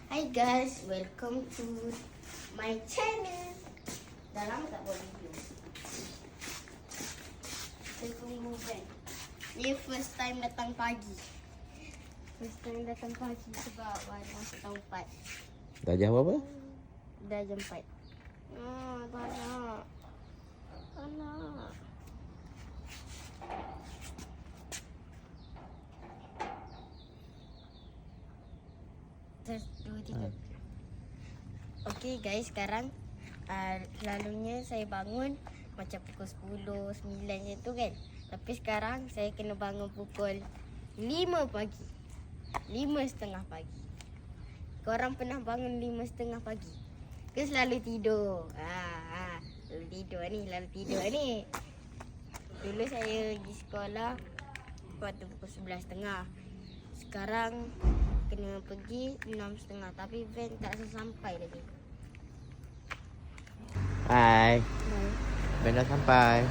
Hi guys, welcome to my channel. Dah lama tak buat video. Saya tunggu Ben. Ni first time datang pagi. First time datang pagi sebab baru setengah 4. Dah jam apa? Dah jam 4. Banyak. Anak. Satu, tiga. Okay guys, sekarang selalunya saya bangun macam pukul 10, 9 macam tu kan. Tapi sekarang saya kena bangun pukul 5 pagi. 5:30 pagi. Korang pernah bangun 5:30 pagi? Ke selalu tidur? Lalu tidur ni. Dulu saya pergi sekolah waktu pukul 11:30. Sekarang kena pergi 6:30 tapi van tak sampai lagi. Hai, Bye. Ben dah sampai.